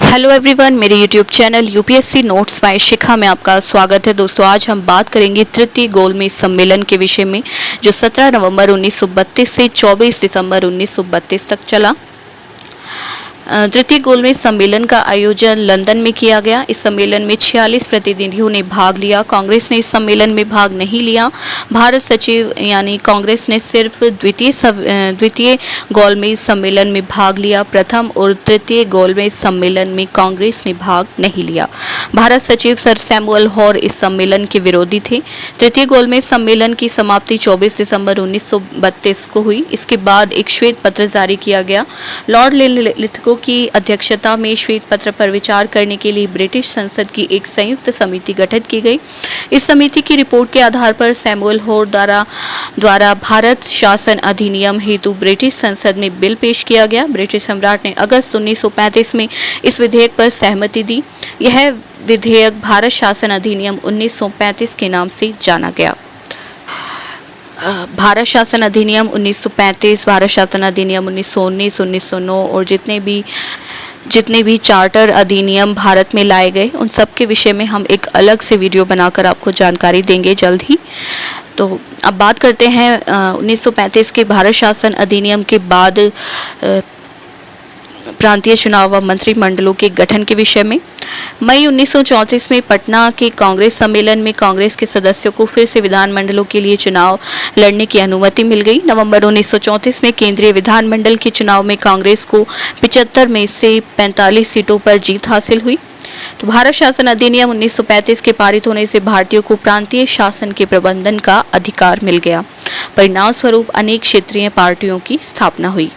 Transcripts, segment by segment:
Hello everyone, मेरे YouTube channel UPSC notes by Shikha में आपका स्वागत है। दोस्तों, आज हम बात करेंगे तृतीय गोलमेज सम्मेलन के विषय में, जो 17 नवंबर 1932 से 24 दिसंबर 1932 तक चला। तृतीय गोलमेज सम्मेलन का आयोजन लंदन में किया गया। इस सम्मेलन में 46 प्रतिनिधियों ने भाग लिया। कांग्रेस ने इस सम्मेलन में भाग नहीं लिया। भारत सचिव यानी कांग्रेस ने सिर्फ द्वितीय गोलमेज सम्मेलन में भाग लिया। प्रथम और तृतीय गोलमेज सम्मेलन में कांग्रेस ने भाग नहीं लिया। भारत सचिव सर सैमुअल हॉर इस सम्मेलन के विरोधी थे। तृतीय गोलमेज सम्मेलन की समाप्ति 24 दिसंबर 1932 को हुई। इसके बाद एक श्वेत पत्र जारी किया गया। लॉर्ड लिथगो की अध्यक्षता में श्वेत पत्र पर विचार करने के लिए ब्रिटिश संसद की एक संयुक्त समिति गठित की गई। इस समिति की रिपोर्ट के आधार पर सैमुअल हॉर द्वारा भारत शासन अधिनियम हेतु ब्रिटिश संसद में बिल पेश किया गया। ब्रिटिश सम्राट ने अगस्त 1935 में इस विधेयक पर सहमति दी। यह विधेयक भारत शासन अधिनियम 1935 के नाम से जाना गया। भारत शासन अधिनियम 1935, भारत शासन अधिनियम 1919, 1909 और जितने भी चार्टर अधिनियम भारत में लाए गए, उन सब के विषय में हम एक अलग से वीडियो बनाकर आपको जानकारी देंगे जल्द ही। तो अब बात करते हैं 1935 के भारत शासन अधिनियम के बाद प्रांतीय चुनाव व मंत्रिमंडलों के गठन के विषय में। मई 1934 में पटना के कांग्रेस सम्मेलन में कांग्रेस के सदस्यों को फिर से विधानमंडलों के लिए चुनाव लड़ने की अनुमति मिल गई। नवंबर 1934 में केंद्रीय विधानमंडल के चुनाव में कांग्रेस को 75 में से 45 सीटों पर जीत हासिल हुई। तो भारत शासन अधिनियम 1935 के पारित होने से भारतीयों को प्रांतीय शासन के प्रबंधन का अधिकार मिल गया। परिणाम स्वरूप अनेक क्षेत्रीय पार्टियों की स्थापना हुई।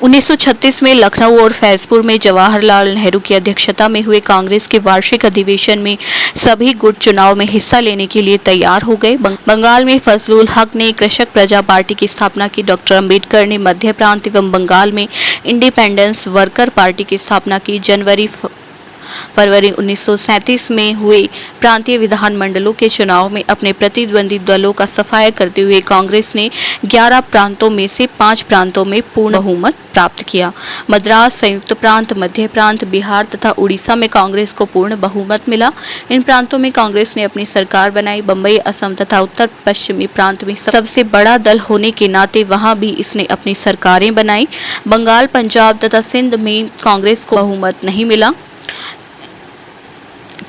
1936 में लखनऊ और फैजपुर में जवाहरलाल नेहरू की अध्यक्षता में हुए कांग्रेस के वार्षिक अधिवेशन में सभी गुट चुनाव में हिस्सा लेने के लिए तैयार हो गए। बंगाल में फजलुल हक ने कृषक प्रजा पार्टी की स्थापना की। डॉक्टर अंबेडकर ने मध्य प्रांत एवं बंगाल में इंडिपेंडेंस वर्कर पार्टी की स्थापना की। फरवरी 1937 में हुए प्रांतीय विधानमंडलों के चुनाव में अपने प्रतिद्वंदी दलों का सफाया करते हुए कांग्रेस ने 11 प्रांतों में से 5 प्रांतों में पूर्ण बहुमत प्राप्त किया। मद्रास, संयुक्त प्रांत, मध्य प्रांत, बिहार तथा उड़ीसा में कांग्रेस को पूर्ण बहुमत मिला। इन प्रांतों में कांग्रेस ने अपनी सरकार बनाई। बम्बई, असम तथा उत्तर पश्चिमी प्रांत में सबसे बड़ा दल होने के नाते वहां भी इसने अपनी सरकारें बनाई। बंगाल, पंजाब तथा सिंध में कांग्रेस को बहुमत नहीं मिला,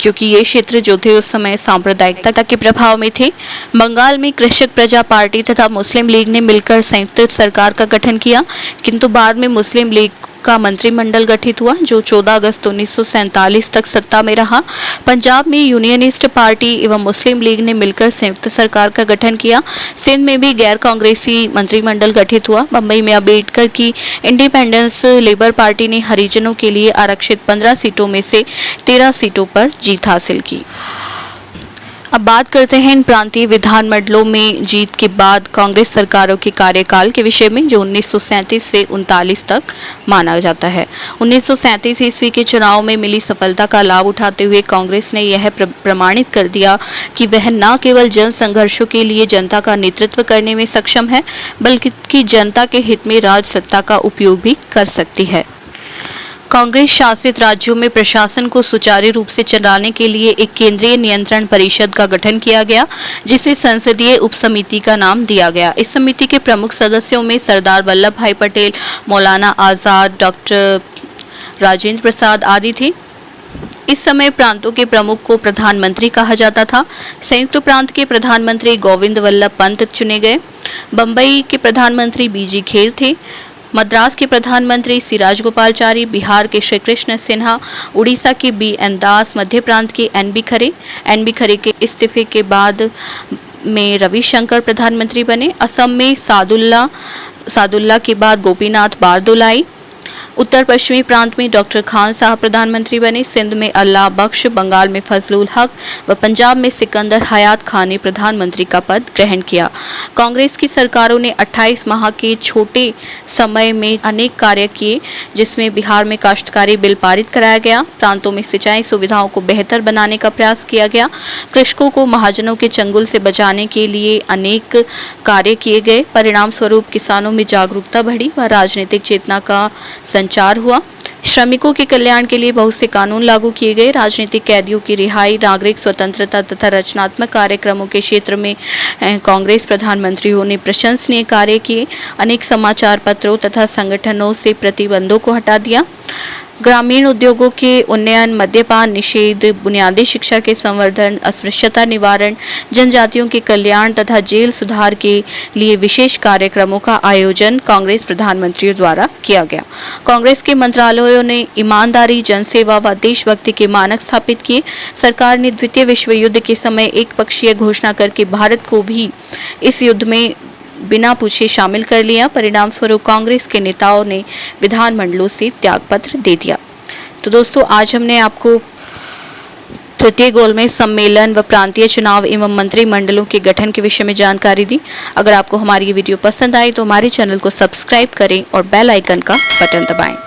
क्योंकि ये क्षेत्र जो थे उस समय सांप्रदायिकता के प्रभाव में थे। बंगाल में कृषक प्रजा पार्टी तथा मुस्लिम लीग ने मिलकर संयुक्त सरकार का गठन किया, किंतु बाद में मुस्लिम लीग का मंत्रिमंडल गठित हुआ, जो 14 अगस्त 1947 तक सत्ता में रहा। पंजाब में यूनियनिस्ट पार्टी एवं मुस्लिम लीग ने मिलकर संयुक्त सरकार का गठन किया। सिंध में भी गैर कांग्रेसी मंत्रिमंडल गठित हुआ। बम्बई में अम्बेडकर की इंडिपेंडेंस लेबर पार्टी ने हरिजनों के लिए आरक्षित 15 सीटों में से 13 सीटों पर जीत हासिल की। अब बात करते हैं इन प्रांतीय विधानमंडलों में जीत के बाद कांग्रेस सरकारों के कार्यकाल के विषय में, जो 1937 से 39 तक माना जाता है। 1937 ईस्वी के चुनाव में मिली सफलता का लाभ उठाते हुए कांग्रेस ने यह प्रमाणित कर दिया कि वह न केवल जन संघर्षों के लिए जनता का नेतृत्व करने में सक्षम है, बल्कि जनता के हित में राज सत्ता का उपयोग भी कर सकती है। कांग्रेस शासित राज्यों में प्रशासन को सुचारू रूप से चलाने के लिए एक केंद्रीय नियंत्रण परिषद का गठन किया गया, जिसे संसदीय उपसमिति का नाम दिया गया। इस समिति के प्रमुख सदस्यों में सरदार वल्लभ भाई पटेल, मौलाना आजाद, डॉक्टर राजेंद्र प्रसाद आदि थे। इस समय प्रांतों के प्रमुख को प्रधानमंत्री कहा जाता था। संयुक्त प्रांत के प्रधानमंत्री गोविंद वल्लभ पंत चुने गए। बम्बई के प्रधानमंत्री बीजी खेर थे। मद्रास के प्रधानमंत्री सी राजगोपालचारी, बिहार के श्री कृष्ण सिन्हा, उड़ीसा के BN दास, मध्य प्रांत के NB खरे के इस्तीफे के बाद में रविशंकर प्रधानमंत्री बने। असम में सादुल्ला के बाद गोपीनाथ बारदोलाई। उत्तर पश्चिमी प्रांत में डॉक्टर खान साहब प्रधानमंत्री बने। सिंध में अल्लाह बख्श, बंगाल में फजलुल हक व पंजाब में सिकंदर हयात खान ने प्रधानमंत्री का पद ग्रहण किया। कांग्रेस की सरकारों ने 28 माह के छोटे समय में अनेक कार्य किए, जिसमें बिहार में काश्तकारी बिल पारित कराया गया। प्रांतों में सिंचाई सुविधाओं को बेहतर बनाने का प्रयास किया गया। कृषकों को महाजनों के चंगुल से बचाने के लिए अनेक कार्य किए गए। परिणाम स्वरूप किसानों में जागरूकता बढ़ी व राजनीतिक चेतना का संचार हुआ। श्रमिकों के कल्याण के लिए बहुत से कानून लागू किए गए। राजनीतिक कैदियों की रिहाई, नागरिक स्वतंत्रता तथा रचनात्मक कार्यक्रमों के क्षेत्र में कांग्रेस प्रधानमंत्रियों ने प्रशंसनीय कार्य किए। अनेक समाचार पत्रों तथा संगठनों से प्रतिबंधों को हटा दिया। ग्रामीण उद्योगों के उन्नयन, मद्यपान निषेध, बुनियादी शिक्षा के संवर्धन, अस्पृश्यता निवारण, जनजातियों के कल्याण तथा जेल सुधार के लिए विशेष कार्यक्रमों का आयोजन कांग्रेस प्रधानमंत्रियों द्वारा किया गया। कांग्रेस के मंत्रालयों ने ईमानदारी, जनसेवा व देशभक्ति के मानक स्थापित किए। सरकार ने द्वितीय विश्व युद्ध के समय एक पक्षीय घोषणा करके भारत को भी इस युद्ध में बिना पूछे शामिल कर लिया। परिणाम स्वरूप कांग्रेस के नेताओं ने विधानमंडलों से त्यागपत्र दे दिया। तो दोस्तों, आज हमने आपको तृतीय गोलमेज सम्मेलन व प्रांतीय चुनाव एवं मंत्रिमंडलों के गठन के विषय में जानकारी दी। अगर आपको हमारी ये वीडियो पसंद आई तो हमारे चैनल को सब्सक्राइब करें और बेल आइकन का बटन दबाएं।